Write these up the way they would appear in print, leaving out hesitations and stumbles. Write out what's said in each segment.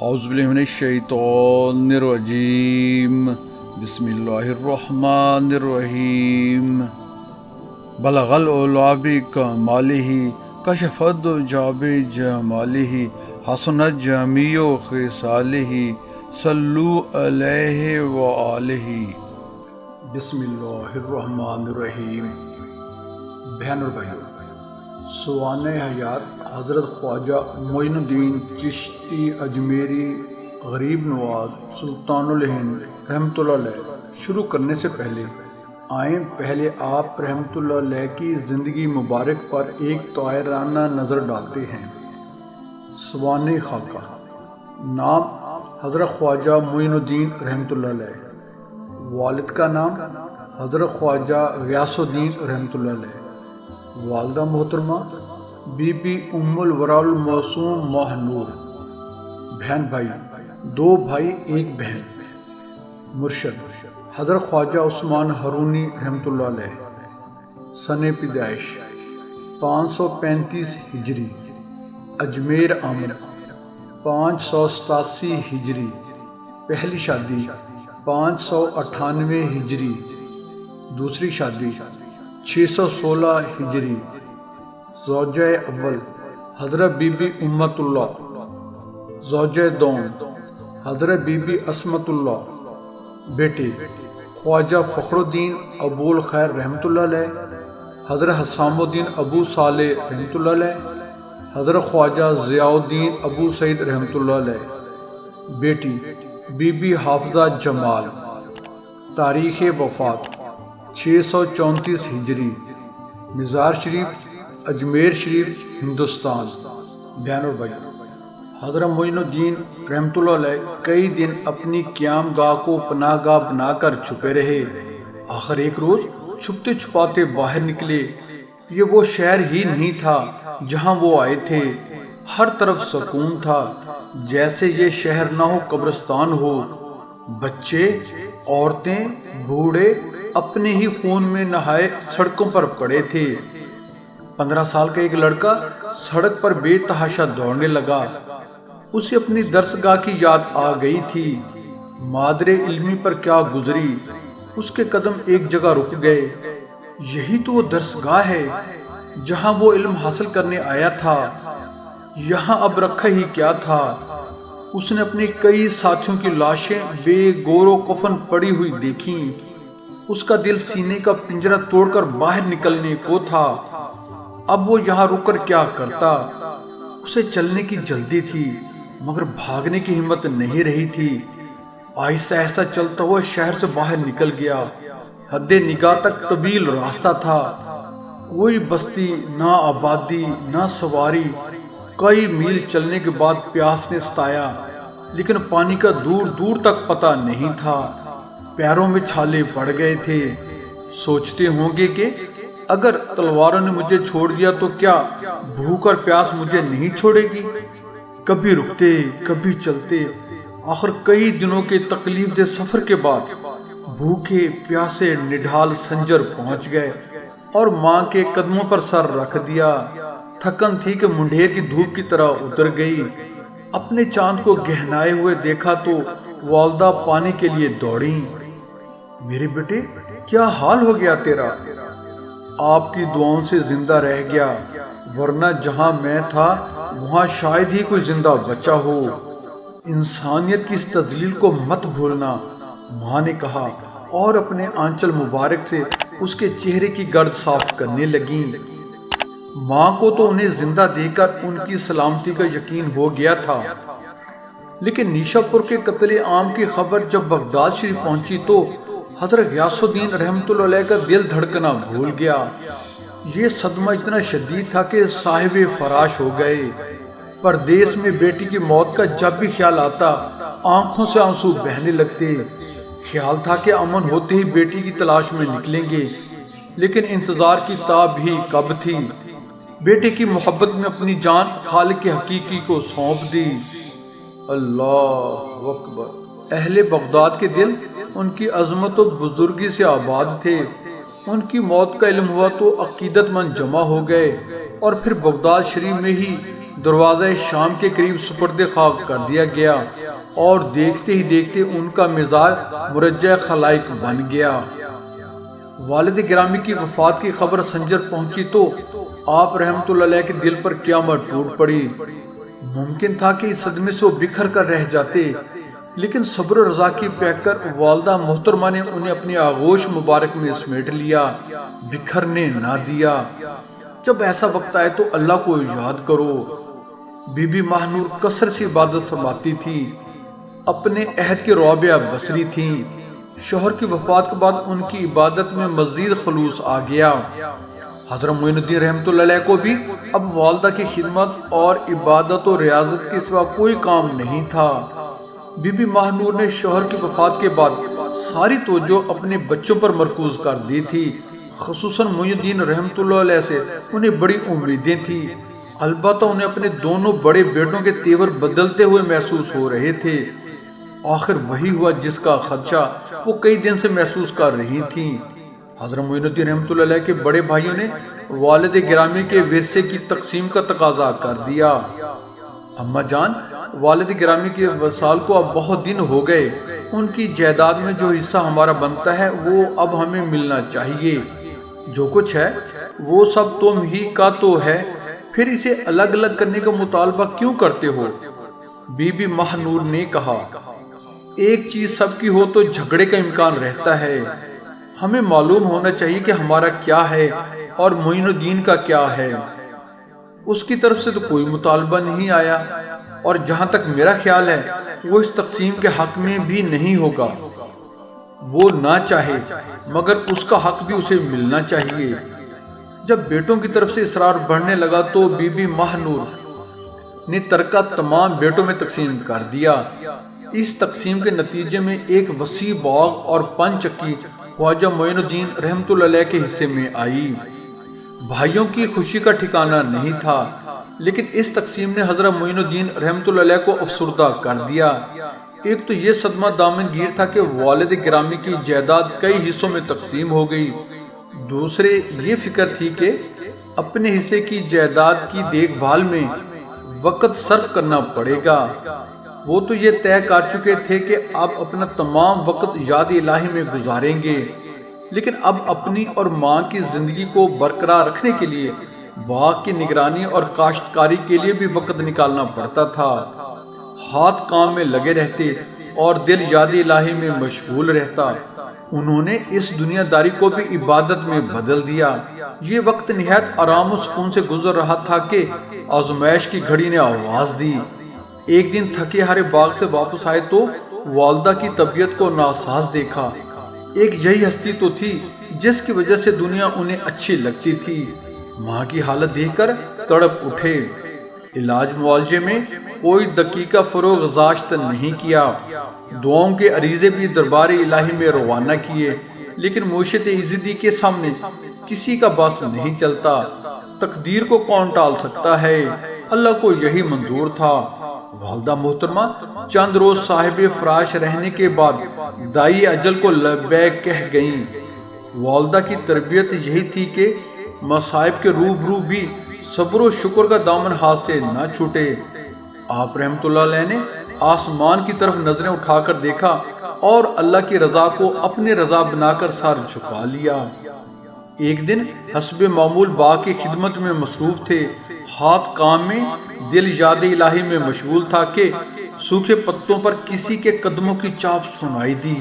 اعوذ باللہ من الشیطان الرجیم بسم اللہ الرحمن الرحیم بلغ العلا بکمالہ کشف الدجی بجمالہ حسنت جمیع خصالہ صلو علیہ وآلہ۔ بسم اللہ الرحمن الرحیم۔ بہن اور بھائیوں، سوانح حیات حضرت خواجہ معین الدین چشتی اجمیری غریب نواز سلطان الہند رحمۃ اللہ علیہ شروع کرنے سے پہلے آئیں پہلے آپ رحمۃ اللہ علیہ کی زندگی مبارک پر ایک طائرانہ نظر ڈالتے ہیں۔ سوانح خاکہ۔ نام حضرت خواجہ معین الدین رحمۃ اللہ علیہ۔ والد کا نام حضرت خواجہ غیاث الدین رحمۃ اللہ علیہ۔ والدہ محترمہ بی بی ام الورا المعصوم ماہ نور۔ بہن بھائی، 2 بھائی 1 بہن۔ مرشد حضرت خواجہ عثمان ہرونی رحمۃ اللہ علیہ۔ سن پیدائش 535 ہجری۔ اجمیر آمد 587 ہجری۔ پہلی شادی 598 ہجری۔ دوسری شادی 616 ہجری۔ زوجہ اول حضرت بی بی امت اللہ۔ زوجہ دوم حضرت بی بی عصمت اللہ۔ بیٹے خواجہ فخر الدین ابو الخیر رحمۃ اللہ علیہ، حضرت حسام الدین ابو صالح رحمۃ اللہ علیہ، حضرت خواجہ ضیاء الدین ابو سعید رحمۃ اللہ علیہ۔ بیٹی بی بی حافظہ جمال۔ تاریخ وفات 634 ہجری۔ مزار شریف اجمیر شریف ہندوستان۔ بہن اور بھائی، حضرت معین الدین رحمۃ اللہ علیہ کئی دن اپنی قیام گاہ کو پناہ گاہ بنا کر چھپے رہے۔ آخر ایک روز چھپتے چھپاتے باہر نکلے۔ یہ وہ شہر ہی نہیں تھا جہاں وہ آئے تھے۔ ہر طرف سکون تھا، جیسے یہ شہر نہ ہو قبرستان ہو۔ بچے، عورتیں، بوڑھے اپنے ہی خون میں نہائے سڑکوں پر پڑے تھے۔ 15 سال کا ایک لڑکا سڑک پر بے تحاشا دوڑنے لگا۔ اسے اپنی درسگاہ کی یاد آ گئی تھی۔ مادر علمی پر کیا گزری، اس کے قدم ایک جگہ رک گئے۔ یہی تو وہ درسگاہ ہے جہاں وہ علم حاصل کرنے آیا تھا۔ یہاں اب رکھا ہی کیا تھا؟ اس نے اپنے کئی ساتھیوں کی لاشیں بے گور و کفن پڑی ہوئی دیکھیں۔ اس کا دل سینے کا پنجرہ توڑ کر باہر نکلنے کو تھا۔ اب وہ یہاں رک کر کیا کرتا؟ اسے چلنے کی جلدی تھی، مگر بھاگنے کی ہمت نہیں رہی تھی۔ آہستہ آہستہ چلتا ہوا شہر سے باہر نکل گیا۔ حد نگاہ تک طویل راستہ تھا، کوئی بستی نہ آبادی نہ سواری۔ کئی میل چلنے کے بعد پیاس نے ستایا، لیکن پانی کا دور دور تک پتہ نہیں تھا۔ پیروں میں چھالے پڑ گئے تھے۔ سوچتے ہوں گے کہ اگر تلواروں نے مجھے چھوڑ دیا تو کیا بھوک اور پیاس مجھے نہیں چھوڑے گی؟ کبھی رکتے کبھی چلتے، آخر کئی دنوں کے تکلیف دہ سفر کے بعد بھوکے پیاسے نڈھال سنجر پہنچ گئے اور ماں کے قدموں پر سر رکھ دیا۔ تھکن تھی کہ منڈھیر کی دھوپ کی طرح اتر گئی۔ اپنے چاند کو گہنائے ہوئے دیکھا تو والدہ پانی کے لیے دوڑیں۔ میرے بیٹے، کیا حال ہو گیا تیرا؟ آپ کی دعاؤں سے زندہ رہ گیا، ورنہ جہاں میں تھا وہاں شاید ہی کوئی زندہ بچا ہو۔ انسانیت کی اس تذلیل کو مت بھولنا، ماں نے کہا، اور اپنے آنچل مبارک سے اس کے چہرے کی گرد صاف کرنے لگیں۔ ماں کو تو انہیں زندہ دیکھ کر ان کی سلامتی کا یقین ہو گیا تھا، لیکن نیشا پور کے قتل عام کی خبر جب بغداد شریف پہنچی تو حضرت غیاث الدین رحمۃ اللہ علیہ کا دل دھڑکنا بھول گیا۔ یہ صدمہ اتنا شدید تھا کہ صاحب فراش ہو گئے۔ پردیس میں بیٹی کی موت کا جب بھی خیال آتا، آنکھوں سے آنسو بہنے لگتے۔ خیال تھا کہ امن ہوتے ہی بیٹی کی تلاش میں نکلیں گے، لیکن انتظار کی تاب بھی کب تھی۔ بیٹے کی محبت میں اپنی جان خالق حقیقی کو سونپ دی۔ اللہ اکبر۔ اہل بغداد کے دل ان کی عظمت و بزرگی سے آباد تھے۔ ان کی موت کا علم ہوا تو عقیدت مند جمع ہو گئے اور پھر بغداد شریف میں ہی دروازہ شام کے قریب سپرد خاک کر دیا گیا اور دیکھتے ہی دیکھتے ان کا مزار مرجع خلائق بن گیا۔ والد گرامی کی وفات کی خبر سنجر پہنچی تو آپ رحمت اللہ علیہ کے دل پر قیامت ٹوٹ پڑی۔ ممکن تھا کہ اس صدمے سے وہ بکھر کر رہ جاتے، لیکن صبر و رضا کی پہ کر والدہ محترمہ نے انہیں اپنی آغوش مبارک میں سمیٹ لیا، بکھرنے نہ دیا۔ جب ایسا وقت آئے تو اللہ کو یاد کرو۔ بی بی ماہنور کثرت سے عبادت فرماتی تھی، اپنے عہد کے رابعہ بصری تھیں۔ شوہر کی وفات کے بعد ان کی عبادت میں مزید خلوص آ گیا۔ حضرت معین الدین رحمت اللہ علیہ کو بھی اب والدہ کی خدمت اور عبادت و ریاضت کے سوا کوئی کام نہیں تھا۔ بی بی ماہنور نے شوہر کی وفات کے بعد ساری توجہ اپنے بچوں پر مرکوز کر دی تھی۔ خصوصاً معین الدین رحمت اللہ علیہ سے انہیں بڑی امیدیں تھیں، البتہ انہیں اپنے دونوں بڑے بیٹوں کے تیور بدلتے ہوئے محسوس ہو رہے تھے۔ آخر وہی ہوا جس کا خدشہ وہ کئی دن سے محسوس کر رہی تھیں۔ حضرت معین الدین رحمت اللہ علیہ کے بڑے بھائیوں نے والد گرامی کے ورثے کی تقسیم کا تقاضا کر دیا۔ اماں جان، والد گرامی کے وصال کو اب بہت دن ہو گئے، ان کی جائیداد میں جو حصہ ہمارا بنتا ہے وہ اب ہمیں ملنا چاہیے۔ جو کچھ ہے وہ سب تم ہی کا تو ہے، پھر اسے الگ الگ کرنے کا مطالبہ کیوں کرتے ہو؟ بی بی ماہنور نے کہا، ایک چیز سب کی ہو تو جھگڑے کا امکان رہتا ہے۔ ہمیں معلوم ہونا چاہیے کہ ہمارا کیا ہے اور معین الدین کا کیا ہے۔ اس کی طرف سے تو کوئی مطالبہ نہیں آیا، اور جہاں تک میرا خیال ہے وہ اس تقسیم کے حق میں بھی نہیں ہوگا۔ وہ نہ چاہے مگر اس کا حق بھی اسے ملنا چاہیے۔ جب بیٹوں کی طرف سے اصرار بڑھنے لگا تو بی بی ماہنور نے ترکہ تمام بیٹوں میں تقسیم کر دیا۔ اس تقسیم کے نتیجے میں ایک وسیع باغ اور 5 چکی خواجہ معین الدین رحمت اللہ علیہ کے حصے میں آئی۔ بھائیوں کی خوشی کا ٹھکانہ نہیں تھا، لیکن اس تقسیم نے حضرت معین الدین رحمت اللہ علیہ کو افسردہ کر دیا۔ ایک تو یہ صدمہ دامن گیر تھا کہ والد گرامی کی جائیداد کئی حصوں میں تقسیم ہو گئی، دوسرے یہ فکر تھی کہ اپنے حصے کی جائیداد کی دیکھ بھال میں وقت صرف کرنا پڑے گا۔ وہ تو یہ طے کر چکے تھے کہ اب اپنا تمام وقت یاد الہی میں گزاریں گے، لیکن اب اپنی اور ماں کی زندگی کو برقرار رکھنے کے لیے باغ کی نگرانی اور کاشتکاری کے لیے بھی وقت نکالنا پڑتا تھا۔ ہاتھ کام میں لگے رہتے اور دل یاد الہی میں مشغول رہتا۔ انہوں نے اس دنیا داری کو بھی عبادت میں بدل دیا۔ یہ وقت نہایت آرام و سکون سے گزر رہا تھا کہ آزمائش کی گھڑی نے آواز دی۔ ایک دن تھکے ہارے باغ سے واپس آئے تو والدہ کی طبیعت کو ناساز دیکھا۔ ایک یہی ہستی تو تھی جس کی وجہ سے دنیا انہیں اچھی لگتی تھی۔ ماں کی حالت دیکھ کر تڑپ اٹھے۔ علاج معالجے میں کوئی دقیقہ فروغ گذاشت نہیں کیا، دعاؤں کے عریضے بھی دربار الہی میں روانہ کیے، لیکن معیشت عزتی کے سامنے کسی کا بس نہیں چلتا۔ تقدیر کو کون ٹال سکتا ہے؟ اللہ کو یہی منظور تھا۔ والدہ محترمہ چند روز صاحب فراش رہنے کے بعد دائی اجل کو لبیک کہہ گئیں۔ والدہ کی تربیت یہی تھی کہ مصائب کے روبرو بھی صبر و شکر کا دامن ہاتھ سے نہ چھوٹے۔ آپ رحمت اللہ علیہ نے آسمان کی طرف نظریں اٹھا کر دیکھا اور اللہ کی رضا کو اپنی رضا بنا کر سر جھکا لیا۔ ایک دن حسب معمول باغ کی خدمت میں مصروف تھے، ہاتھ کام میں، دل یاد الہی میں مشغول تھا کہ سوکھے پتوں پر کسی کے قدموں کی چاپ سنائی دی۔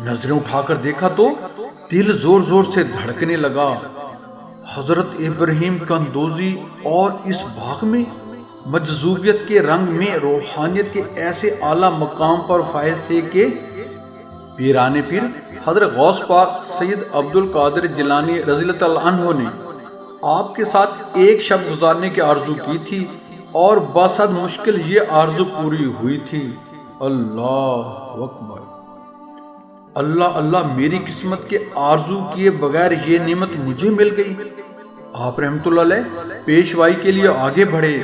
نظریں اٹھا کر دیکھا تو دل زور زور سے دھڑکنے لگا۔ حضرت ابراہیم کندوزی اور اس باغ میں مجذوبیت کے رنگ میں روحانیت کے ایسے اعلیٰ مقام پر فائز تھے کہ پیرانے پیر حضرت غوث پاک سید عبد القادر جیلانی رضی اللہ عنہ نے آپ کے ساتھ ایک شب گزارنے کی آرزو کی تھی، اور باسد مشکل یہ آرزو پوری ہوئی تھی۔ اللہ اکبر، اللہ اللہ، میری قسمت کے آرزو کیے بغیر یہ نعمت مجھے مل گئی۔ آپ رحمت اللہ علیہ پیشوائی کے لیے آگے بڑھے،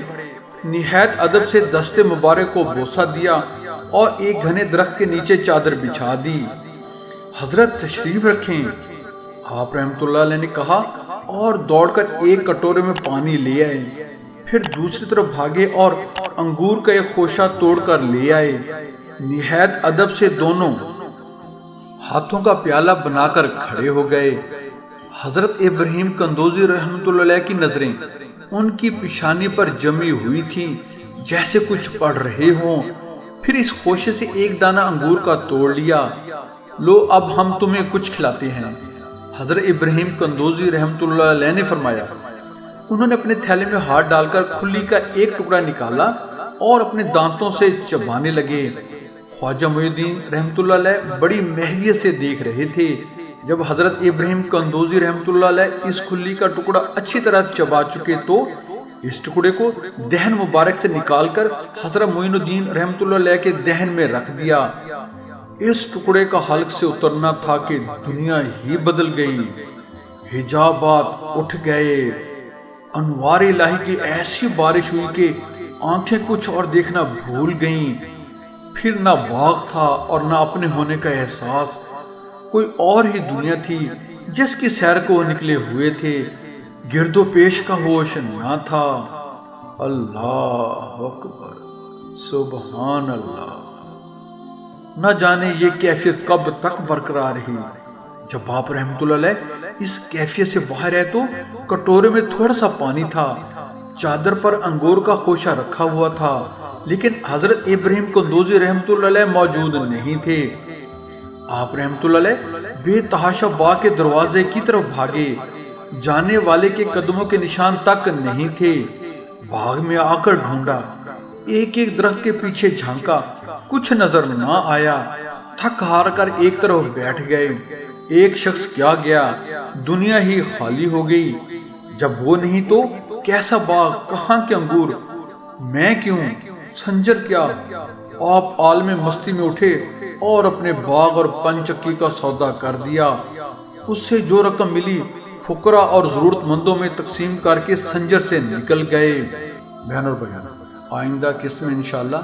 نہایت ادب سے دست مبارک کو بوسہ دیا اور ایک گھنے درخت کے نیچے چادر بچھا دی۔ حضرت تشریف رکھیں، آپ رحمت اللہ علیہ نے کہا، اور دوڑ کر ایک کٹورے میں پانی لے آئے۔ پھر دوسری طرف بھاگے اور انگور کا ایک خوشہ توڑ کر لے آئے۔ نہایت ادب سے دونوں ہاتھوں کا پیالہ بنا کر کھڑے ہو گئے۔ حضرت ابراہیم قندوزی رحمۃ اللہ علیہ کی نظریں ان کی پیشانی پر جمی ہوئی تھیں، جیسے کچھ پڑھ رہے ہوں۔ پھر اس خوشے سے ایک دانہ انگور کا توڑ لیا۔ لو اب ہم تمہیں کچھ کھلاتے ہیں، حضرت ابراہیم قندوزی رحمۃ اللہ علیہ نے فرمایا۔ انہوں نے اپنے تھیلے میں ہاتھ ڈال کر کھلی کا ایک ٹکڑا نکالا اور اپنے دانتوں سے چبانے لگے۔ خواجہ معین الدین رحمۃ اللہ علیہ بڑی محویت سے دیکھ رہے تھے۔ جب حضرت ابراہیم قندوزی رحمۃ اللہ علیہ اس کھلی کا ٹکڑا اچھی طرح چبا چکے تو اس ٹکڑے کو دہن مبارک سے نکال کر حضرت معین الدین رحمۃ اللہ علیہ کے دہن میں رکھ دیا۔ اس ٹکڑے کا حلق سے اترنا تھا کہ دنیا ہی بدل گئی، حجابات اٹھ گئے، انوار الہی کی ایسی بارش ہوئی کہ آنکھیں کچھ اور دیکھنا بھول گئیں۔ پھر نہ باغ تھا اور نہ اپنے ہونے کا احساس، کوئی اور ہی دنیا تھی جس کی سیر کو وہ نکلے ہوئے تھے۔ گرد و پیش کا ہوش نہ تھا۔ اللہ اکبر، سبحان اللہ۔ نہ جانے یہ کیفیت کب تک برقرار رہی۔ جب آپ رحمۃ اللہ علیہ اس کیفیت سے باہر آئے تو کٹورے میں تھوڑا سا پانی تھا، چادر پر انگور کا خوشہ رکھا ہوا تھا، لیکن حضرت ابراہیم قندوزی رحمۃ اللہ علیہ موجود نہیں تھے۔ آپ رحمۃ اللہ علیہ بے تحاشا باغ کے دروازے کی طرف بھاگے، جانے والے کے قدموں کے نشان تک نہیں تھے۔ باغ میں آ کر ڈھونڈا، ایک ایک درخت کے پیچھے جھانکا، کچھ نظر نہ آیا۔ تھک ہار کر ایک طرف بیٹھ گئے۔ ایک شخص کیا گیا، دنیا ہی خالی ہو گئی۔ جب وہ نہیں تو کیسا باغ، کہاں کے انگور، میں کیوں، سنجر کیا؟ آپ عالم مستی میں اٹھے اور اپنے باغ اور پنچکی کا سودا کر دیا۔ اس سے جو رقم ملی فقراء اور ضرورت مندوں میں تقسیم کر کے سنجر سے نکل گئے۔ بہن اور بھائیان، آئندہ قسط میں انشاءاللہ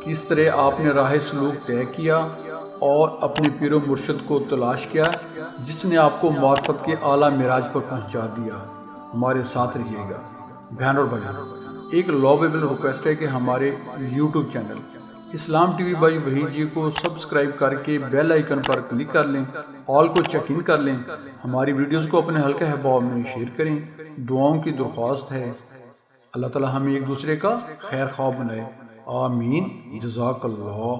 کس طرح آپ نے راہ سلوک طے کیا اور اپنے پیر و مرشد کو تلاش کیا جس نے آپ کو معرفت کے اعلیٰ معراج پر پہنچا دیا۔ ہمارے ساتھ رہیے گا۔ بہن اور بھائیان، ایک لوبیبل ریکویسٹ ہے کہ ہمارے YouTube channel Islam TV by Waheed ji جی کو سبسکرائب کر کے بیل آئیکن پر کلک کر لیں، آل کو چیک ان کر لیں، ہماری ویڈیوز کو اپنے حلقہ احباب میں شیئر کریں۔ دعاؤں کی درخواست ہے، اللہ تعالی ہمیں ایک دوسرے کا خیر خواہ بنائے، آمین، جزاک اللہ۔